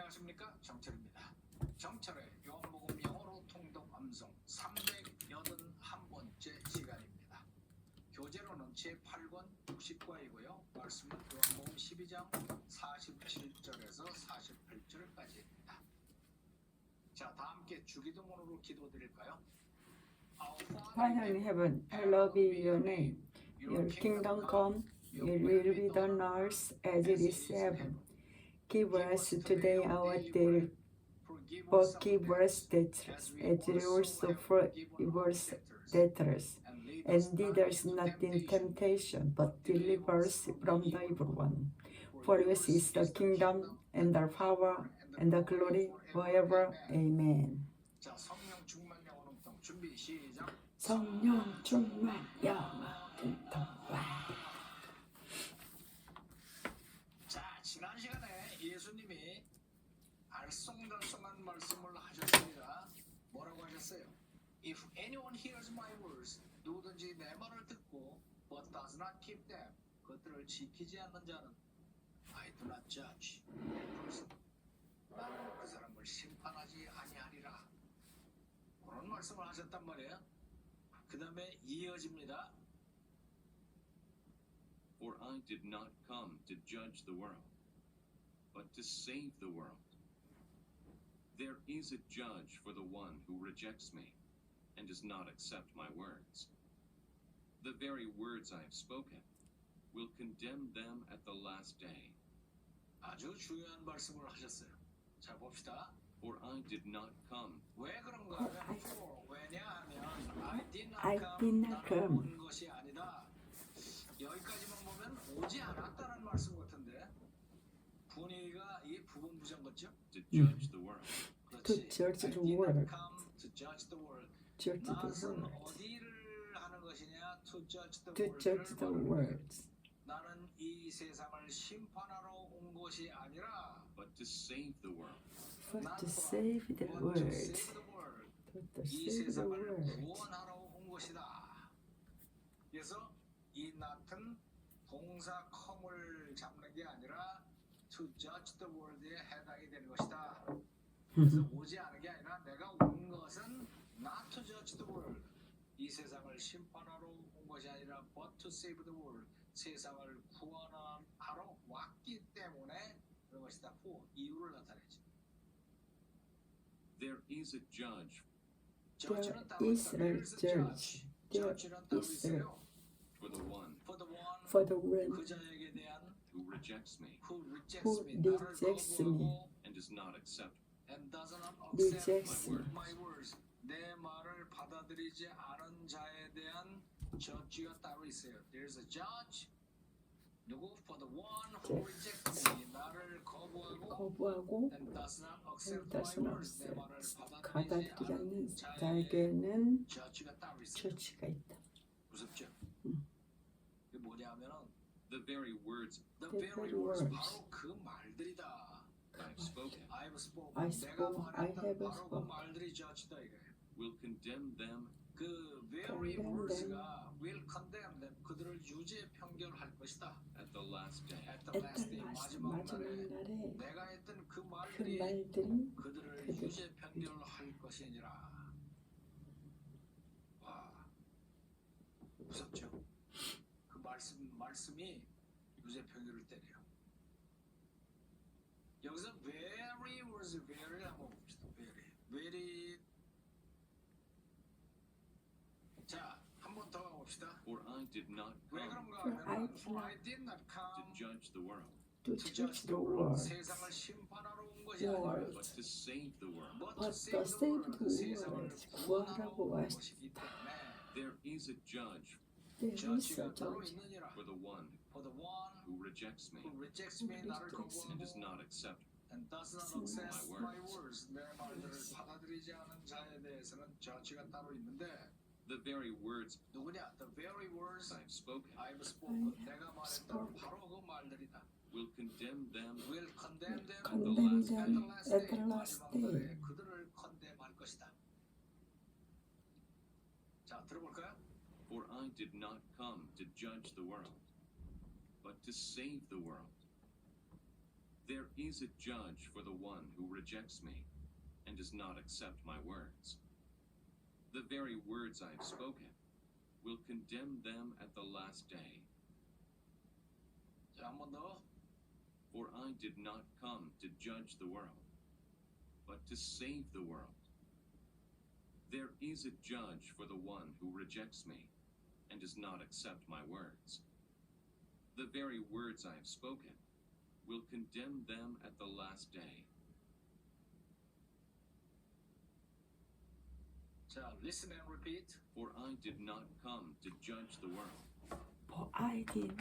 안녕하십니까, 정철입니다. 정철의 요한복음 영어로 통독 암송 381번째 시간입니다. 교재로는 제8권 60과이고요. 말씀은 요한복음 12장 47절에서 48절까지입니다. 자, 다 함께 주기도문으로 기도드릴까요? Father in heaven, hallowed be your name. Your kingdom come, your will be done on earth as it is in heaven. Give us today our daily forgive us debtors, as we also forgive us debtors. And lead us not in temptation, but deliver us from the evil one. For yours is the kingdom, and the power, and the glory forever. Amen. 자, 성령 충만 영어 음성 준비 시작. 성령 충만 영어 음성. 자, 지난 시간에 예수님이 알쏭달쏭한 말씀을 하셨습니다. 뭐라고 하셨어요? If anyone hears my words, 누구든지 내 말을 듣고 but does not keep them, 그것들을 지키지 않는 자는 I do not judge. 그래서 나는 그 사람을 심판하지 아니하리라. 그런 말씀을 하셨단 말이에요. 그 다음에 이어집니다. For I did not come to judge the world, but to save the world. There is a judge for the one who rejects me and does not accept my words. The very words I have spoken will condemn them at the last day. 아주 중요한 말씀을 하셨어요. 자, 봅시다. For I did not come. 왜 그런가 하면 for, 왜냐하면 I did I not did not come, 나는 come. 온 것이 아니다. 여기까지만 보면 오지 않았다는 말씀 같은데 분위기가 이 부분 부정 같죠? To judge the world. To 그렇지. judge I the did not world. come to judge the world. Judge the 낫은 world. 어디를 하는 것이냐? To judge the To world. judge the world. 나는 이 세상을 심판하러 온 것이 아니라 But to save the world. But to save the but to world. save the world. But to 이 save the 세상을 world. 구원하러 온 것이다. 그래서 이 낫은 동사 컴을 잡는 게 아니라 to judge the world에 해당이 되는 것이다. 그래서 오지 않은 게 아니라 내가 온 것은 not to judge the world. 이 세상을 심판하러 온 것이 아니라 but to save the world. 세상을 구원하러 왔기 때문에 그런 것이다. 후 이유를 나타내지. There is a judge judge는 따로 There is 있다. a There is a judge. There judge는 따로 is 있어요. for the one For the one for the one 그 자에게 대한 who rejects me who rejects who me 나를 rejects 거부하고 and does not accept and does not Rejects accept my words 내 말을 받아들이지 않은 자에 대한 judge가 따로 있어요. There's a judge 누구? For the one who rejects me 나를 거부하고 거부하고 and does not and accept does my not words 내 말을 accept 받아들이지 받아들이지 않은 않는 자에게 자에게는 judge가 따로 있어요. 처치가 있다. 무섭죠? 음. 이게 뭐냐면은 the very words the The very very words words. 바로 그 말들이다. I've spoken I've spoken. I 내가 spoke, I 말했던 have 바로 그 spoken. 말들이 judge다 이거예요. will condemn them 그 very condemn words가 will condemn them. 그들을 유죄 평결할 것이다. at the last day. At the At last the day last 마지막 마지막 날에 날에 내가 했던 그 그 말들이 말들이 그들을 그들- 유죄 평결할 것이니라. 와, 무섭죠? 그 말씀이 유죄 평결을 때려요. 여기서 very words, very 한번 봅시다. very. 자, 한 번 더 가봅시다. For I did not 왜 come 그런가 For I 하면 did for not- I did not to come judge the world, to to judge the world, 세상을 심판하러 온 것이 world. 아니라 but to save the world. but but to save to save the the world 세상을 world. 구원하러 구하라고 온 하시- 것이기 때문에 There is a judge There is a judge가 따로 judge 있느니라. for the one For the one who rejects me who rejects me 나를 rejects and does 거부하고 not accept and does not my accept my words. words 내 말들을 받아들이지 않은 자에 대해서는 judge가 따로 있는데 the very words 누구냐? The very words I've spoken I've spoken 내가 말했던 spoken. 바로 그 말들이다. will condemn them will condemn them condemn at the them last at the day. last 마지막 day. 날에 그들을 condemn할 것이다. 자, 들어볼까요? For I did not come to judge the world, but to save the world. There is a judge for the one who rejects me and does not accept my words. The very words I have spoken will condemn them at the last day. 자, 한 번 더. For I did not come to judge the world, but to save the world. There is a judge for the one who rejects me and does not accept my words. The very words I have spoken will condemn them at the last day. 자, listen and repeat. For I did not come to judge the world, For I did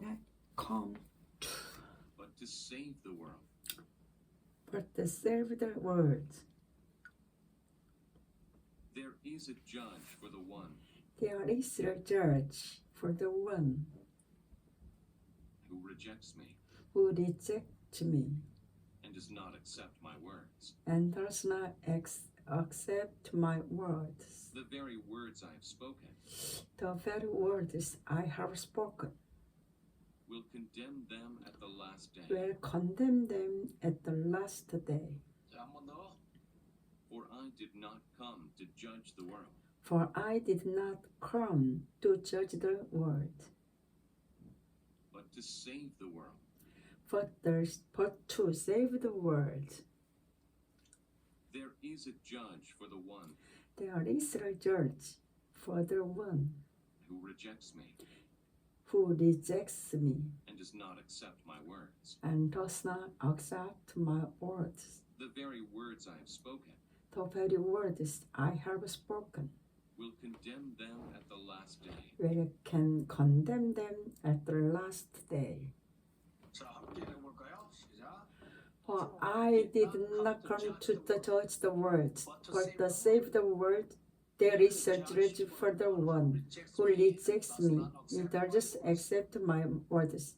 not come but to save the world. but to save the world. There is a judge for the one There is a judge for the one who rejects me who rejects me and does not accept my words. and does not accept my words. The very words I have spoken The very words I have spoken will condemn them at the last day. will condemn them at the last day. 자, 한 번 더. For I did not come to judge the world, For I did not come to judge the world, but to save the world. but to save the world. There is a judge for the one There is a judge for the one who rejects me who rejects me and does not accept my words. and does not accept my words. The very words I have spoken The very words I have spoken will condemn them at the last day. will can condemn them at the last day. 자, 함께 해볼까요? 시작. For I did not come to judge the world, but to save the world. There is a judge for the one who rejects me, neither does accept my words.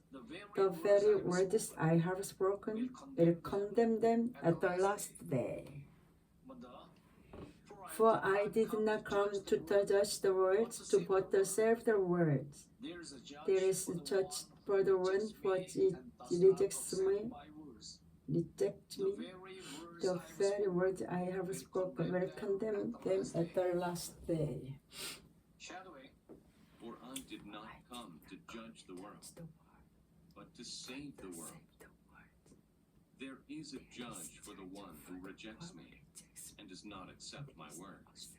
The very words I have spoken will condemn them at the last day. 한번 더. For I did not come to judge the world, but to save the world. There is a judge for the one who rejects me. The very words I have spoken will condemn them at the last day. Shadowing. For I did not come to judge the world, but to save the world. There is a judge for the one who rejects me and does not accept my words.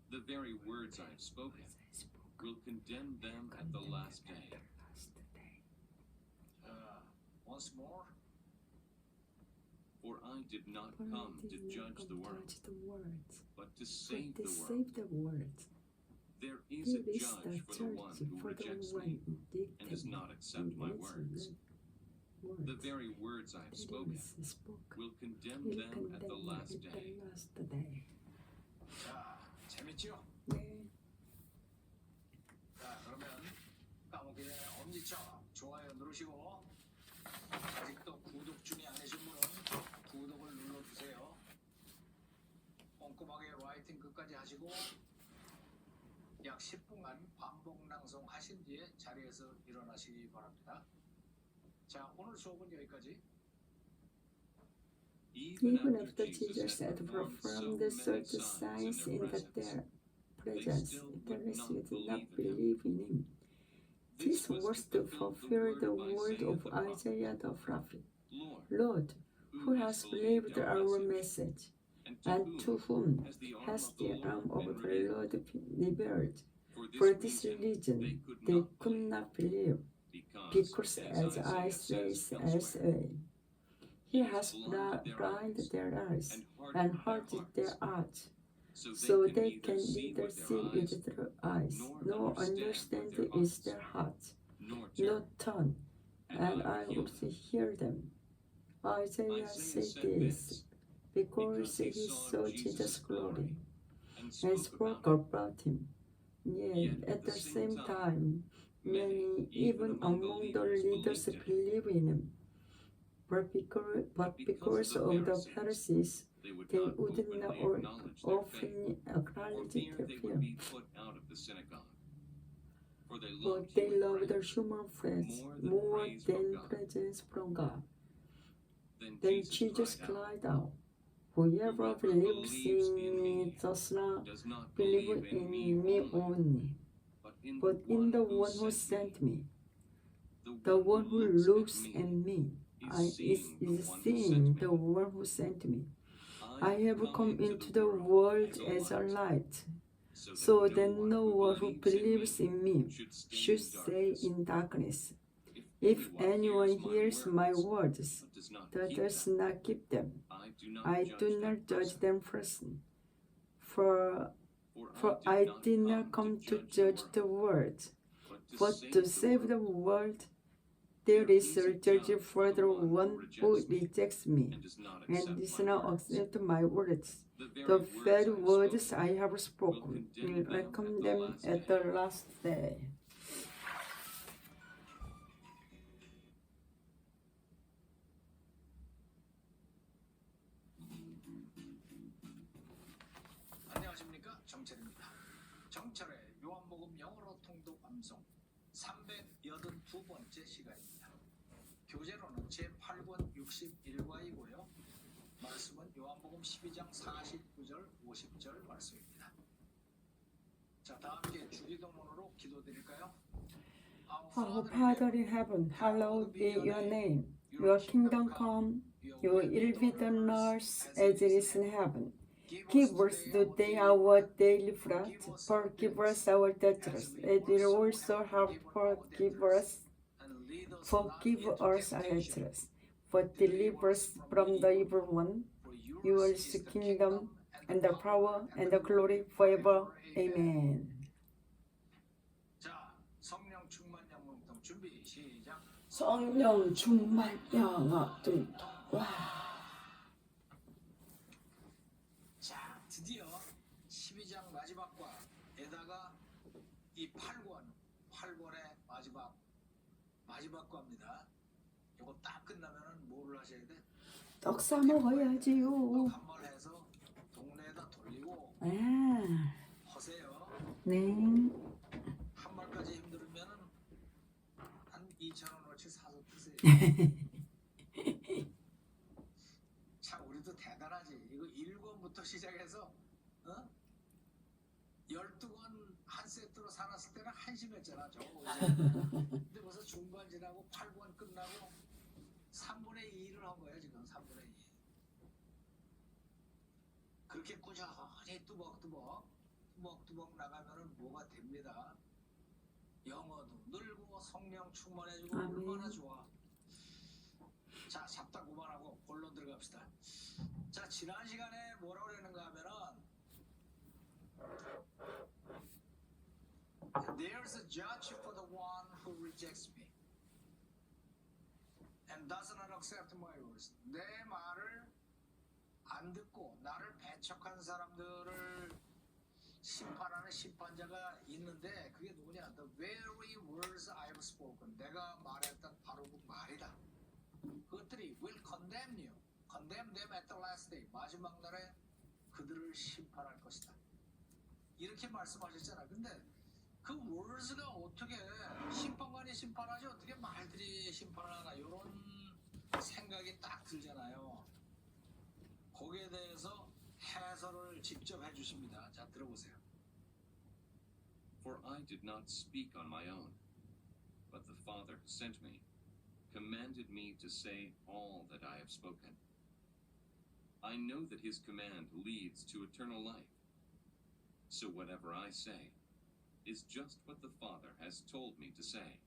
The very words I have spoken will condemn them at the last day. Once more. For I did not come to judge the world, but to save the world. Save the world. There is There a is judge the for the one judge who for the rejects one me who and does not accept my words. The very words I have spoken will condemn them at the last day. 자, 재밌죠? 네. 자, 그러면 까먹기 전에 엄지척 좋아요 누르시고 아직도 구독 중이 아니신 분은 구독을 눌러주세요. 꼼꼼하게 라이팅 끝까지 하시고 약 10분간 반복 낭송하신 뒤에 자리에서 일어나시기 바랍니다. 자, 오늘 수업은 여기까지. Even after Jesus had performed the sort of signs in their presence, the rest did not believe in him. This was to fulfill the word of Isaiah the prophet. Lord, who has believed our message, and to whom has the arm of the Lord revealed? For this reason they could not believe, because as I say, he has blinded their eyes and hardened their hearts, so they can neither see with their eyes, nor understand with their hearts, nor turn, and I would hear them. Isaiah said this because he saw Jesus' glory and spoke about him. Yet at the same time, many, even among the leaders, believed in him. But because of the Pharisees, they would not openly acknowledge their fear. For they For loved they human love the praise human praise more more than praise from than God. praise from God. Then Then Jesus Jesus cried out, cried out, Whoever Whoever believes believes in in me me does not does not believe believe in in me only, but in but the in one the who one who sent sent me. me. The The one one who looks at at me is is seeing the one who seeing sent the me. one who sent me. I I have come into the world as a light, so that no one who believes in me should stay in darkness. If anyone hears my words but does not keep them, I do not judge them person. For I did not come to judge the world, but to save the world. There is a judge for the one who rejects me and does not accept my words. The very words I have spoken will I condemn at the last day. 안녕하십니까, 정철입니다. 정철의 요한복음 영어로 통독 암송 382번째 시간입니다. 교재로는 제8권 61과이고요. 말씀은 요한복음 12장 49절 50절 말씀입니다. 자, 다 함께 주기도문으로 기도드릴까요? Our Father in heaven, hallowed be your name. Your kingdom come, your will be done on earth as it is in heaven. Give us today our daily bread. Forgive us our debts, as we also have forgiven us. Forgive us our debts, but deliver us from the evil one. Yours is the kingdom, and the power, and the glory forever. Amen. 자, 성령 충만 영웅통 준비 시작. 성령 충만 영업들. 와. 자, 드디어 12장 마지막과에다가 이 8권의 마지막 과입니다. 이거 딱 끝나면은 뭐를 하셔야 돼? 떡 사 먹어야지요. 한번 해서 동네에다 돌리고 하세요. 네. 한 말까지 힘들으면은 한 2,000원어치 사서 드세요. 참 우리도 대단하지. 이거 1권부터 시작해서 12권 한 세트로 사놨을 때는 한심했잖아. 저거. 근데 벌써 중반 지나고 8권 끝나고 3분의 2를 한 거야 지금. 3분의 2. 그렇게 꾸준히 뚜벅뚜벅 나가면은 뭐가 됩니다. 영어도 늘고 성령 충만해지고 아멘. 얼마나 좋아. 자, 잡다 그만하고 본론 들어갑시다. 자, 지난 시간에 뭐라고 그랬는가 하면은 There's a judge for the one who rejects me and does not accept my words. 내 말을 안 듣고 나를 배척한 사람들을 심판하는 심판자가 있는데 그게 누구냐? The very words I've spoken. 내가 말했던 바로 그 말이다. 그것들이 will condemn you. Condemn them at the last day. 마지막 날에 그들을 심판할 것이다. 이렇게 말씀하셨잖아. 근데 그 words가 어떻게 심판관이 심판하지 어떻게 말들이 심판을 하나 이런 생각이 딱 들잖아요. 거기에 대해서 해설을 직접 해주십니다. 자, 들어보세요. For I did not speak on my own, but the Father who sent me commanded me to say all that I have spoken. I know that his command leads to eternal life. So whatever I say is just what the Father has told me to say.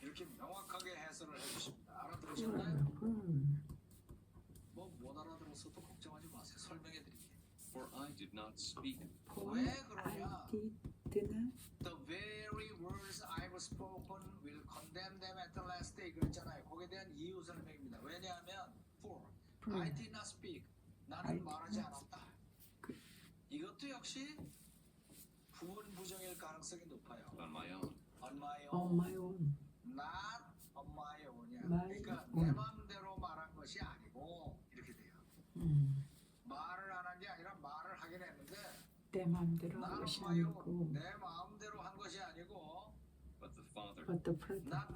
이렇게 명확하게 해설을 해주십니다. 알아들으셨나요? 뭐 못 알아들었어도 걱정하지 마세요. 설명해드릴게요. For I did not speak. 왜 그러냐? didn't. The very words I've spoken will condemn them at the last day. 그랬잖아요. 거기에 대한 이유 설명입니다. 왜냐하면 for I did not speak. 나는 말하지 않았다. 이것도 역시 부분 부정일 가능성이 높아요. On my own. On my On own. my own. Not on my own이야. My 그러니까 own. 내 마음대로 말한 것이 아니고 이렇게 돼요. 말을 안 한 게 아니라 말을 하긴 했는데 내 마음대로 한 Not 것이 on my 아니고 own. 내 마음대로 한 것이 아니고 Father But the Father, not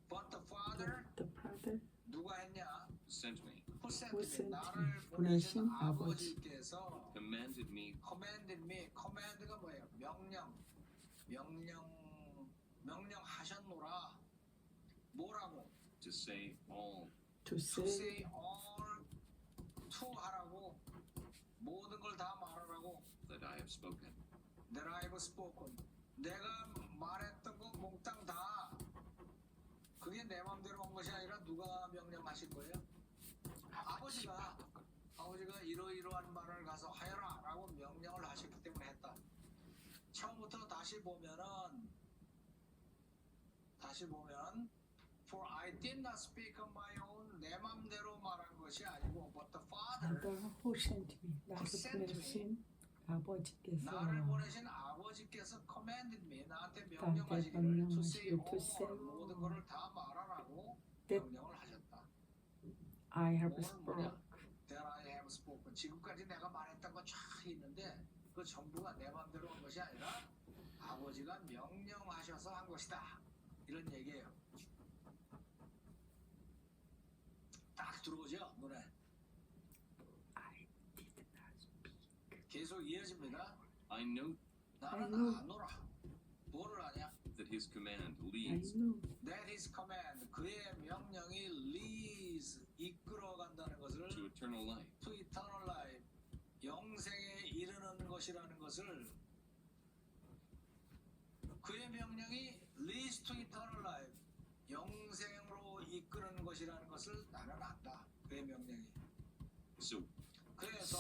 but the Father. the Father 누가 했냐? sent me, Who sent who me? sent 나를 me, 보내신 보내신 아버지. 아버지께서 commanded me commanded me. command가 뭐예요? 명령하셨노라. 뭐라고? to say all to To say say all to 하라고. 모든 걸 다 말하라고. that I have spoken. That I have spoken. 내가 말했던 거 몽땅 다. 그게 내 마음대로 한 것이 아니라 누가 명령하신 거예요? 아버지가 이러이러한 말을 가서 하여라 라고 명령을 하셨기 때문에 했다. 처음부터 다시 보면 For I did not speak on my own 내 맘대로 말한 것이 아니고 But the Father Father who sent me, 나를 sent me. 보내신 아버지께서 나를 보내신 아버지께서 commanded me 나한테 나한테 명령하시기를 to say 명령하시기를 to all say 모든 것을 다 말하라고 that 명령을 하셨다. I have 뭐냐? spoken. That I have spoken. 지금까지 내가 말했던 거 쫙 있는데 그 전부가 내 마음대로 한 것이 아니라 아버지가 명령하셔서 한 것이다. 이런 얘기예요. 딱 들어오죠 눈에. I did not speak. 계속 이어집니다. I know 나는 I know. 아노라. 뭐를 아냐? that his command I leads know That his command. 그의 명령이 leads 이끌어간다는 것을 to eternal life. to eternal life. 영생에 이르는 것이라는 것을 그의 명령이 leads to eternal life. 영생으로 이끄는 것이라는 것을 나는 안다. 그의 명령이. So 그래서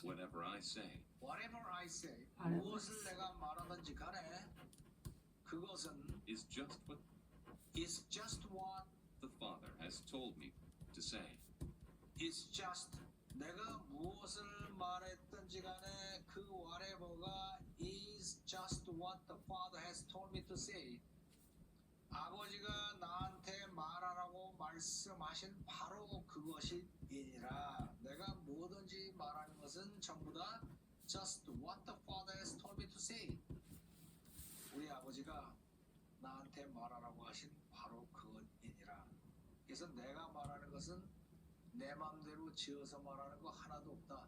whatever I say, whatever I say Whatever 무엇을 I say. 내가 말하든지 간에 그것은 is just what is just what the Father has told me to say. is just 내가 무엇을 말했든지 간에 그 whatever가 is just what the Father has told me to say. 아버지가 나한테 말하라고 말씀하신 바로 그것이니라. 내가 뭐든지 말하는 것은 전부 다 just what the Father has told me to say. 우리 아버지가 나한테 말하라고 하신 바로 그것이니라. 그래서 내가 말하는 것은 내 마음대로 지어서 말하는 거 하나도 없다.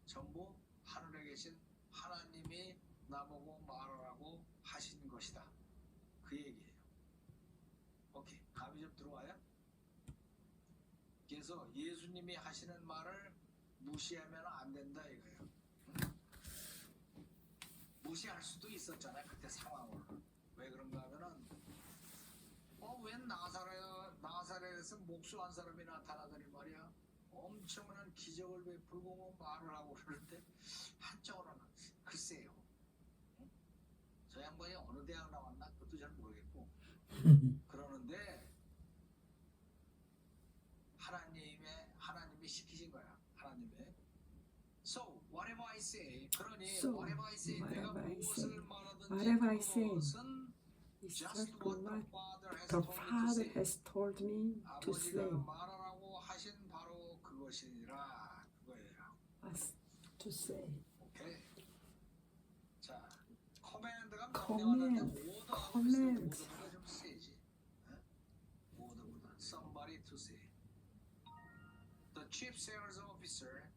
전부 하늘에 계신 하나님이 나보고 말하라고 하신 것이다. 그 얘기예요. 오케이, 감이 좀 들어와요? 그래서 예수님이 하시는 말을 무시하면 안 된다 이거예요. 무시할 수도 있었잖아요. 그때 상황을. 왜 그런가 하면은 웬 나사렛에서 목수한 사람이 나타나더니 말이야. 엄청난 기적을 베풀고 뭐 말을 하고 그러는데 한쪽으로는 글쎄요. 응? 저 양반이 어느 대학 나왔나? 그것도 잘 모르겠고 그러는데 하나님이 시키신 거야. 하나님의 So whatever I say 그러니 So, whatever I say 내가 whatever I 무엇을 say, 말하든지 whatever I say, 그것은 It's just just what what the Father has the told me to Father say. has told me to 아버지가 say. 말하라고 하신 바로 그것이니라 그거예요. Us to say. 오케이. 자, 커맨드가 Command. 명령하는데 오더하고 Command. 있어요. 오더보다 좀 세지. 오더보다 somebody to say. The Chief Sales Officer,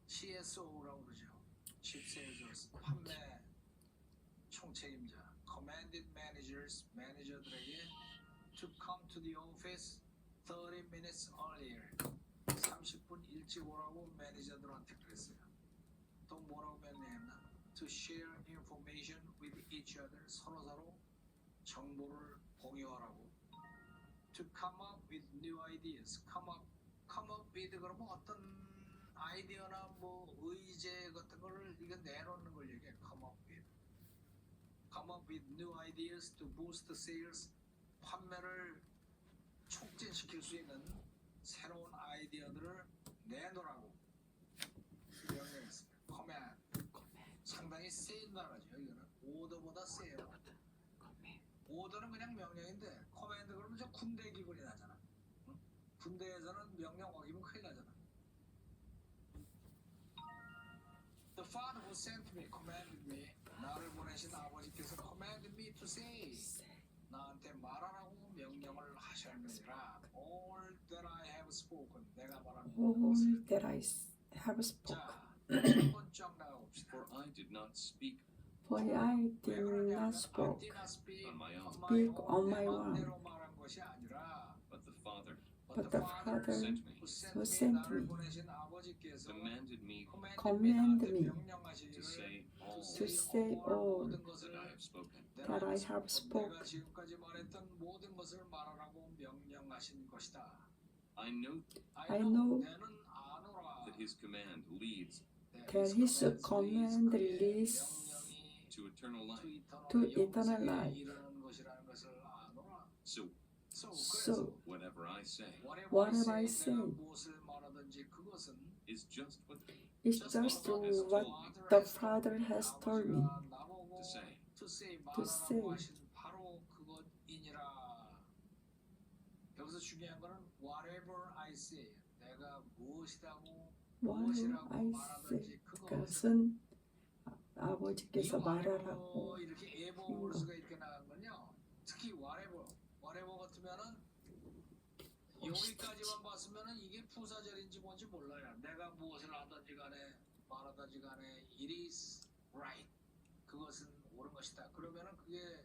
CSO라고 그러죠. Chief Sales 판매 총책임자. Commanded managers, 매니저들에게 to come to the office 30 minutes earlier. 30분 일찍 오라고 매니저들한테 그랬어요. 또 뭐라고 명령했나? To share information with each other. 서로 정보를 공유하라고. To come up with new ideas. come up with 그러면 어떤 아이디어나 뭐 의제 같은 거를 이거 내놓는 걸 얘기해. come up with new ideas to boost sales. 판매를 촉진시킬 수 있는 새로운 아이디어들을 내놓으라고 명령했습니다. command. 상당히 센 단어죠. 이거는 오더보다 세요. 오더는 그냥 명령인데 커맨드 그러면 저 군대 기분이 나잖아. 응? 군대에서는 명령 어기면 큰일 나잖아. The Father who sent me commanded me. 나를 보내신 아버지께서 command me to say 나한테 말하라고 명령을 하셨느니라. All that I have spoken 내가 말한 모든 all 것을. that I have spoken. 자, 한번 쫙 나가봅시다. For I did not speak For I 왜 did 그러냐면 not I spoke, did not speak on my own, speak on 내 my own, 마음대로 말한 것이 아니라 but the Father but the Father sent me, who who sent 나를 me 보내신 아버지께서 commanded me command me to say all to say all 모든 that 것을 I have spoken. that I have 내가 spoken. 지금까지 말했던 모든 것을 말하라고 명령하신 것이다. I know I know 내는 아노라. that His command leads that His command leads to eternal life. to eternal life. 이르는 것이라는 것을 아노라. So So whatever I say whatever I say 내가 무엇을 말하든지 그것은 is just what is just what the Father has told me 나보고 to say. to say to say. 말하라고 하신 바로 그것이니라. 여기서 중요한 거는 whatever I say 내가 무엇이라고 whatever I say. 말하든지 그것은 그것은 아버지께서 말하라고 이렇게 에버월스가 이렇게 나간 건요. 특히 whatever 같으면은 여기까지만 봤으면은 이게 부사절인지 뭔지 몰라요. 내가 무엇을 하든지 간에 말하든지 간에 it is right. 그것은 옳은 것이다. 그러면은 그게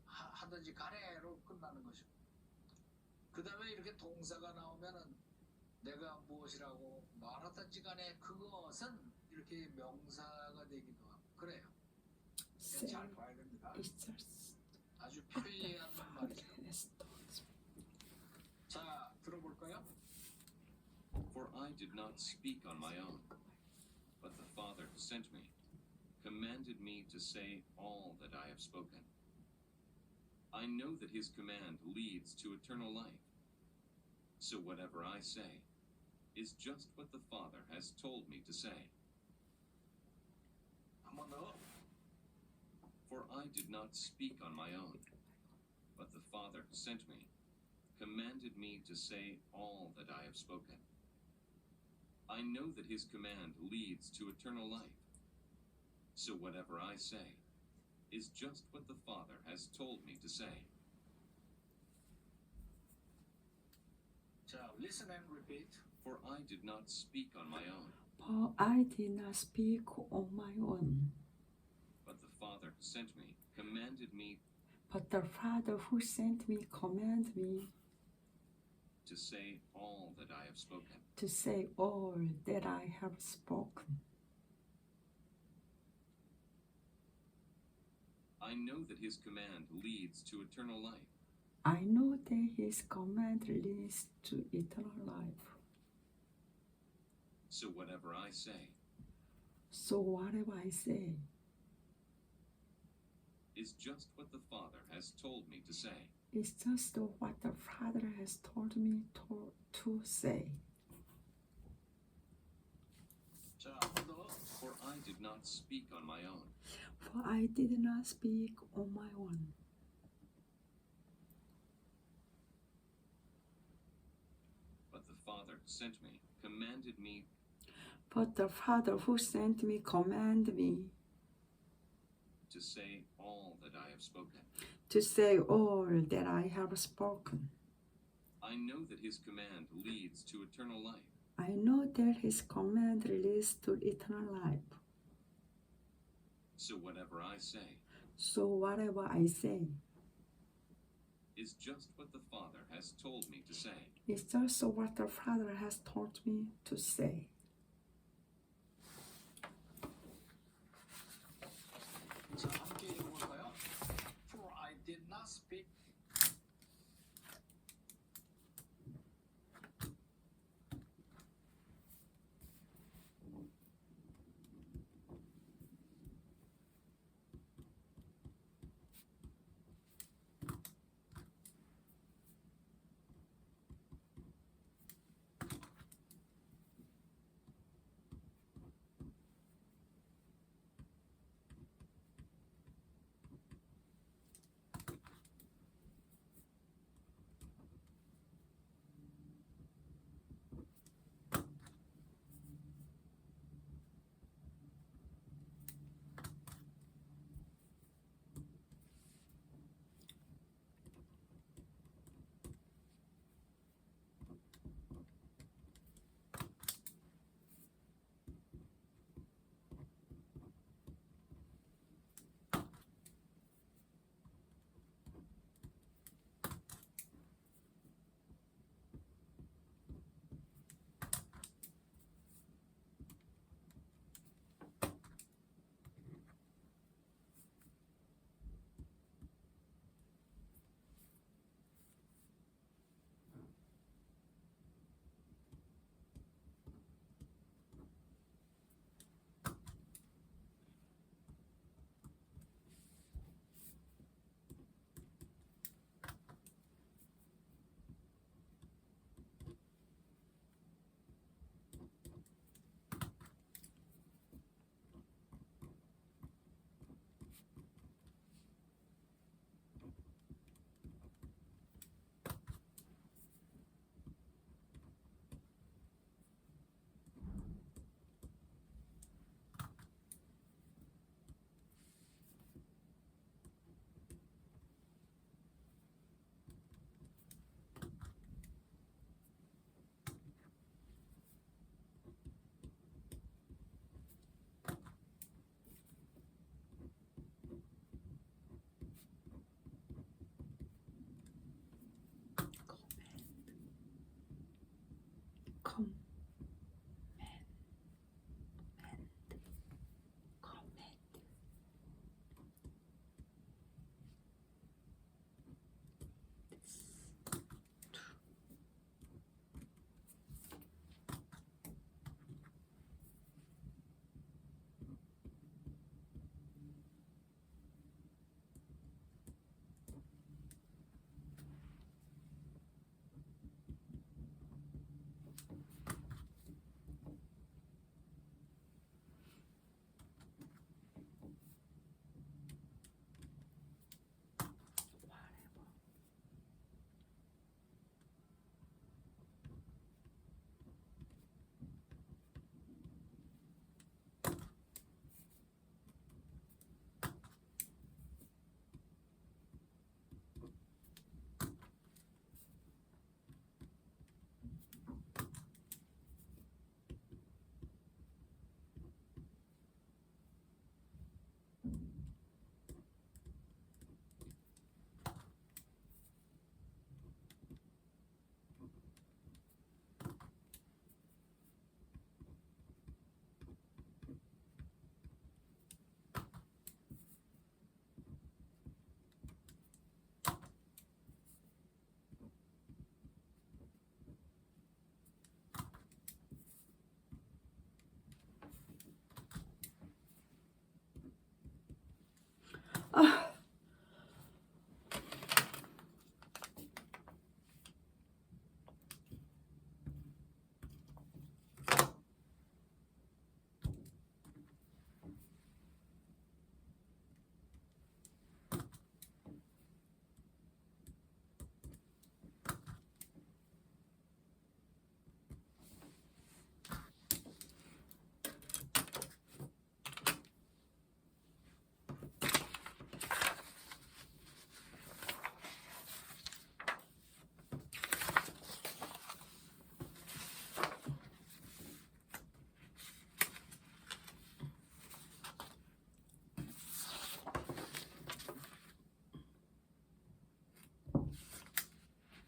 하든지 간에로 끝나는 것이고. 그 다음에 이렇게 동사가 나오면은 내가 무엇이라고 말하든지 간에 그것은 이렇게 명사가 되기도 하고 그래요. say 잘 봐야 됩니다. is just 아주 what the 편리한 Father 말이죠. has told me. 자, 들어볼까요? For I did not speak on my own, but the Father who sent me commanded me to say all that I have spoken. I know that His command leads to eternal life. So whatever I say is just what the Father has told me to say. 한 번 더. For I did not speak on my own, but the Father who sent me commanded me to say all that I have spoken. I know that His command leads to eternal life. So whatever I say is just what the Father has told me to say. 자, listen and repeat. For I did not speak on my own, For I did not speak on my own, but the Father who sent me commanded me but the Father who sent me commanded me to say all that I have spoken. to say all that I have spoken. I know that His command leads to eternal life. I know that His command leads to eternal life. So whatever I say So whatever I say is just what the Father has told me to say. is just what the Father has told me to say. 자, 한 번 더. For I did not speak on my own, For I did not speak on my own, but the Father who sent me commanded me but the Father who sent me commanded me to say all that I have spoken. to say all that I have spoken. I know that His command leads to eternal life. I know that His command leads to eternal life. So whatever I say So whatever I say is just what the Father has told me to say. is just what the Father has told me to say. 자, 함께 읽어볼까요? For I did not speak.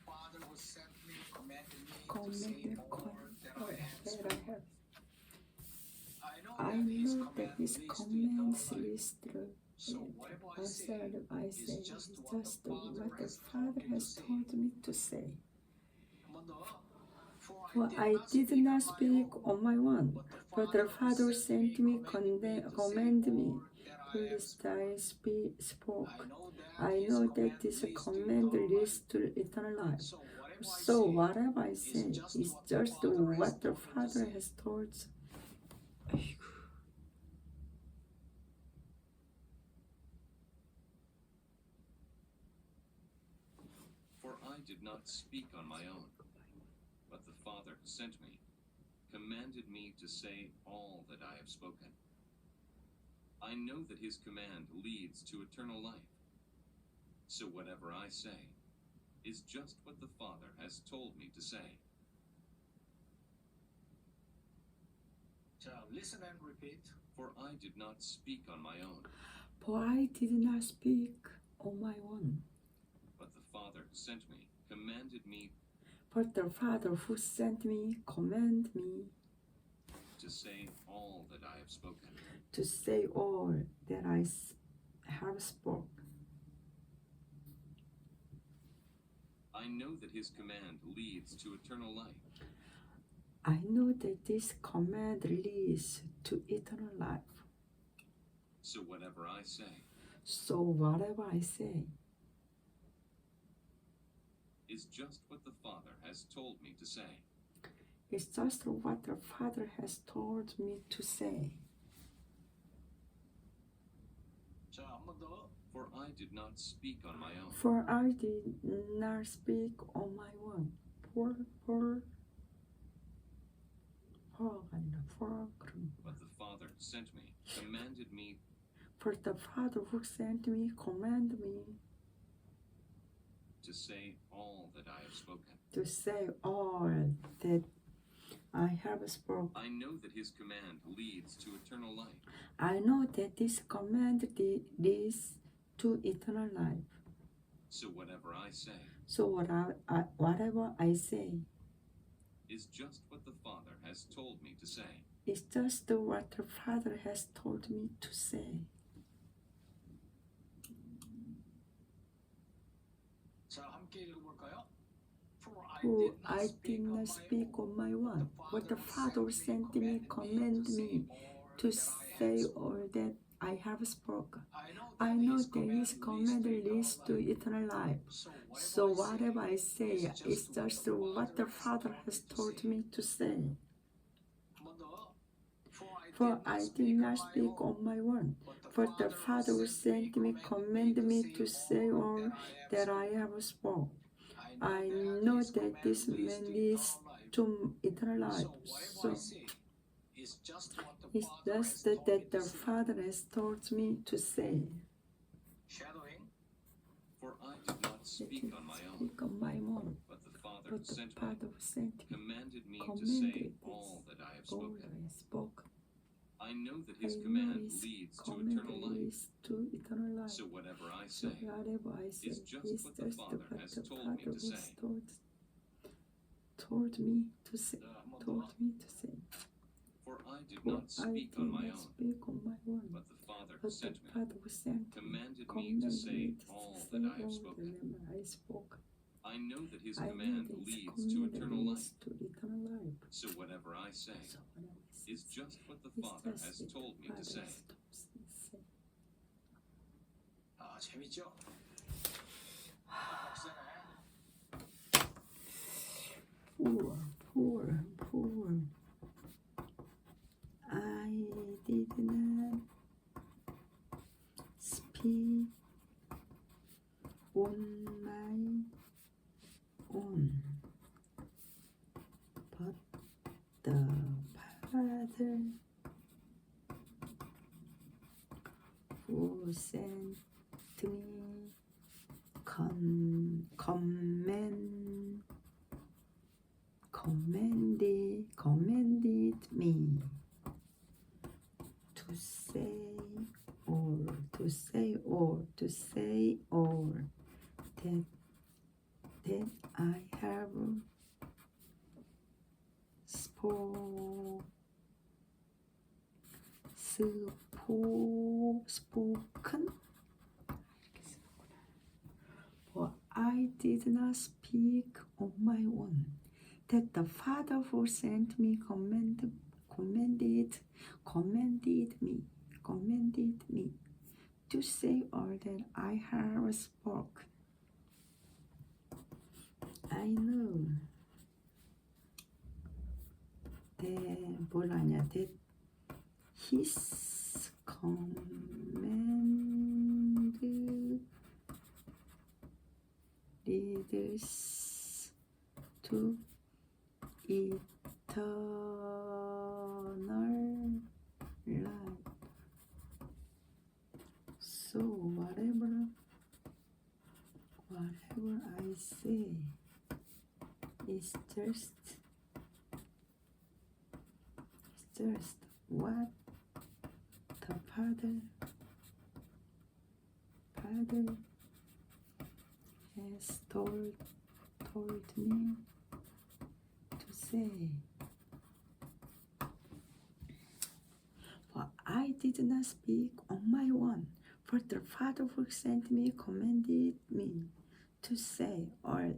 Father who sent me commanded me to Commanded say all that I have that I spoken. have. I know I that His know that command His leads to eternal commands life. leads to So whatever I say I is say just is what just the what Father the has Father told me to has say. told me to say. 한 번 더. For I did not speak on my own, but the Father sent me, command me. Please, I spoke. I know that this command leads to eternal life. So whatever I say is just what the Father has told me. For I did not speak on my own, but the Father who sent me commanded me to say all that I have spoken. I know that his command leads to eternal life. So whatever I say is just what the Father has told me to say. 자, listen and repeat. For I did not speak on my own, For I did not speak on my own, but the Father who sent me commanded me but the Father who sent me commanded me to say all that I have spoken. to say all that I have spoken. I know that his command leads to eternal life. I know that this command leads to eternal life. So whatever I say So whatever I say is just what the Father has told me to say. is just what the Father has told me to say. 자, 한 번 더. For I did not speak on my own, For I did not speak on my own. but the Father who sent me commanded me For the Father who sent me commanded me to say all that I have spoken. to say all that I have spoken. I know that his command leads to eternal life. I know that this command leads to eternal life. So whatever I say So whatever I say is just what the Father has told me to say. is just what the Father has told me to say. 자, 함께 읽어볼까요? For I did not speak on my own, but the Father sent me, commanded me to say all that I have spoken. I know that his command leads to eternal life. So whatever I say is just what the Father has told me to say. 한 번 더. For I did not speak on my own, but the Father who sent me commanded me to say all that I have spoken. I know that this man leads to eternal life. So it's just what the it's Father has just told that me the to say. Father has told me to say. Shadowing. For I did not speak on my own, Speak on my own, but the Father who but the sent me Father who sent me commanded me to commanded say this all that I have all spoken. I spoke. I know that I his know command his leads to command eternal life. leads to eternal life. So whatever I So say whatever I say is is just just what the Father what has the told me Father to say. has told me to say. 자, 한 번 더. Told me to say. For I did For not I speak did on my not own, speak on my own, but the Father who but the sent me Father who sent me commanded me to commanded say me to all say that I have all spoken. that I spoke. I know that his I know command that his leads to command eternal leads life. to eternal life. So whatever I say So whatever I say is just what the is Father just has what told the me to Father say. has told me to say. 재밌죠? Poor. I did not speak on my own, but the Father who sent me commanded me to say all that I have spoken. For I did not speak on my own, that the Father who sent me commanded me to say all that I have spoken. I know that His command leads to eternal life. So whatever I say is just what the Father has told me to say. For I did not speak on my own, for the Father who sent me commanded me to say all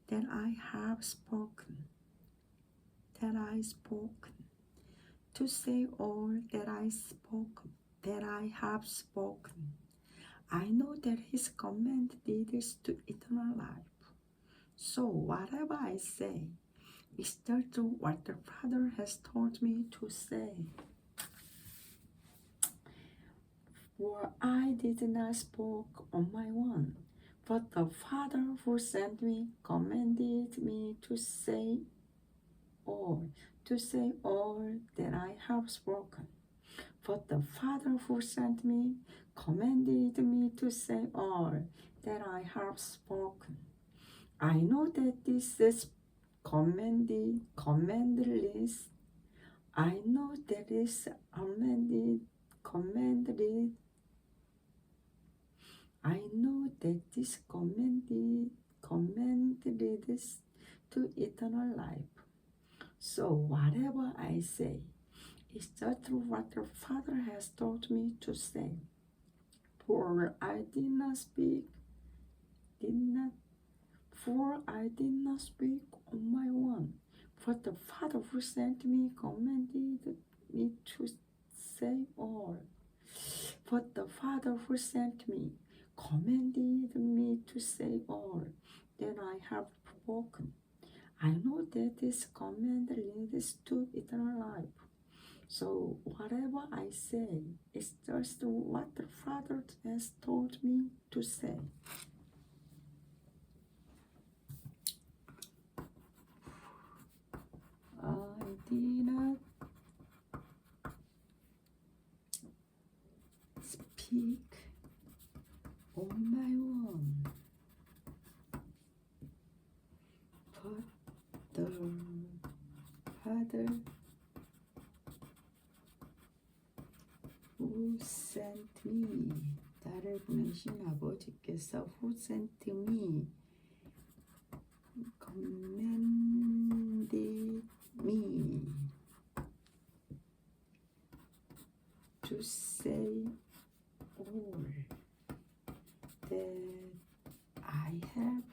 that I have spoken. To say all that I have spoken. I know that His command leads to eternal life. So whatever I say is just what the Father has told me to say. For I did not speak on my own, but the Father who sent me commanded me to say all that I have spoken. But the Father who sent me commanded me to say all that I have spoken. I know that this is commanded. I know that is commanded. I know that this commanded leads to eternal life. So whatever I say is just what the Father has told me to say. For I did not speak on my own, but the Father who sent me commanded me to say all. But the Father who sent me commanded me to say all that I have spoken. I know that this command leads to eternal life. So whatever I say is just what the Father has told me to say. I did not speak on my own, but the Father who sent me, 나를 보내신 아버지께서 who sent me commanded me to say all that I have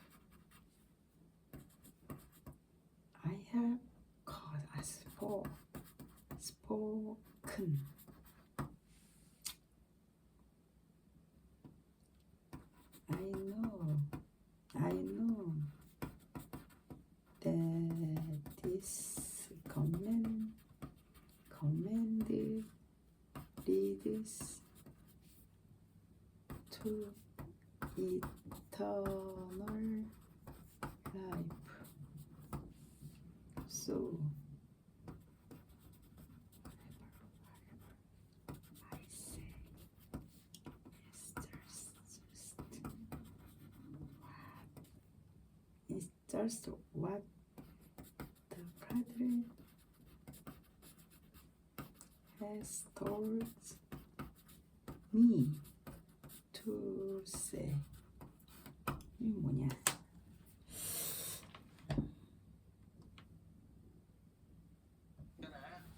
spoken. leads to eternal life. So I say, it's just what the Father has told me to say. 이 뭐냐?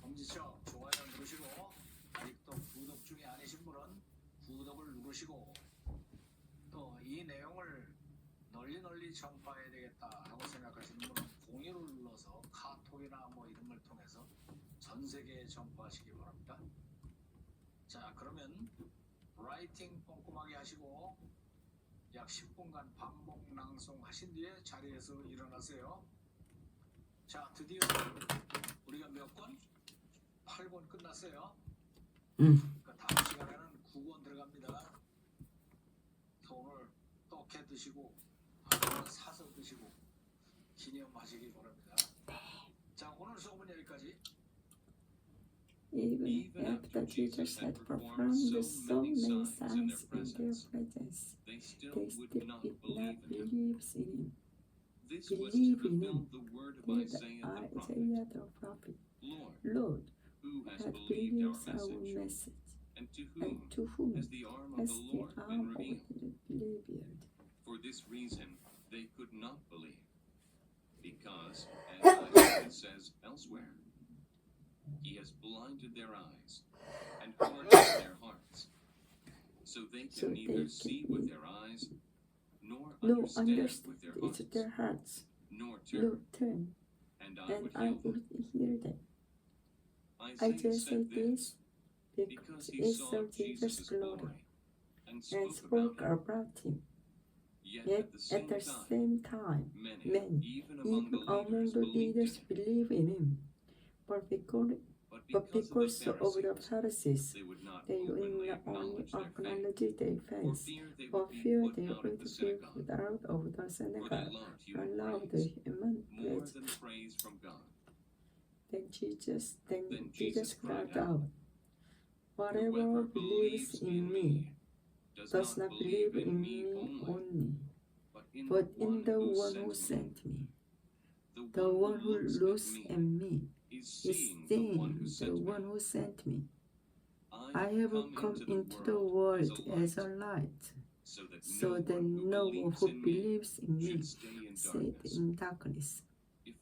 엄지척 좋아요 누르시고 아직도 구독 중이 아니신 분은 구독을 누르시고 또 이 내용을 널리 전파해야 되겠다 하고 생각하시는 분은 공유를 눌러서 카톡이나 뭐 이런 걸 통해서 전 세계에 전파하시기 바랍니다. 자, 그러면 라이팅 꼼꼼하게 하시고 약 10분간 반복 낭송하신 뒤에 자리에서 일어나세요. 자, 드디어 우리가 몇 권? 8권 끝났어요. 그 다음 시간에는 9권 들어갑니다. 오늘 떡해 드시고 아니면 사서 드시고 기념하시기 바랍니다. 자, 오늘 수업은 여기까지. Even after Jesus had performed so many signs in their presence, They still they would still not did believe not in him. believe in him. This was to Believe in fulfill him. the word of Did Isaiah the prophet. Isaiah the prophet, Lord, Lord, who has had believed believed our our message? message, And to and whom to whom has the arm of has the the Lord been arm of revealed? the revealed? For this reason, they could not believe. Because, as Isaiah says elsewhere, he has blinded their eyes and hardened their hearts, so they So can they neither can see with their eyes, nor No, understand with their it's hearts, their hearts. nor No, turn, turn, and I and would I heal them. would hear them. Isaiah Isaiah said said this this because because he he saw saw Jesus' Jesus' glory glory and and spoke spoke about him. about him. Yet Yet at the at the same time, same time, many, many, even among even the among leaders, the believed leaders, in him. believe in him. But because of the Pharisees, they would not they openly would only acknowledge their faith, acknowledge their for faith, fear they for would be fear put they out of would the be synagogue. put out of the For they synagogue, loved human allowed praise human more praise. than praise from God. Then Jesus Jesus cried cried out, Whoever Whoever believes in me does not believe in me only, but in the one who sent me. The one who looks at me is is seeing seeing the one the who sent one who sent me. me. I have come into the world as a light, so that no one who believes in me should stay in stay darkness. in darkness. If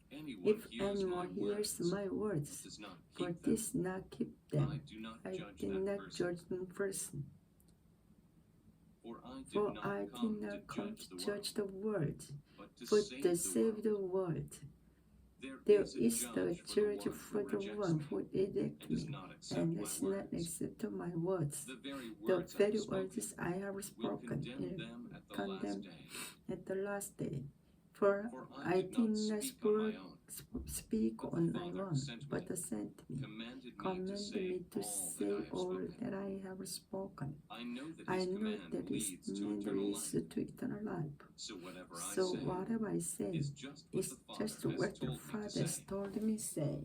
If anyone hears my words, does not but keep them, does not keep them, I do not I judge did that not person. judge the person. For For I I did not come to to judge the world, but to but save to the save world. the world. There There is is a the judge judge for for the the one one who who rejects and does me not accept and my does not words. accept my words. The very The words I very have spoken words I have will spoken condemn will them at the condemn last day. at the last day. For For I did not speak on my own, speak but on the my Father own, sent but me, sent me, commanded me to say all that I have all spoken. that I have spoken. I know that I His know command that His leads to command eternal leads life. to eternal life. So So whatever I say is just what is the Father just has what the told me to Father say. has told me to say.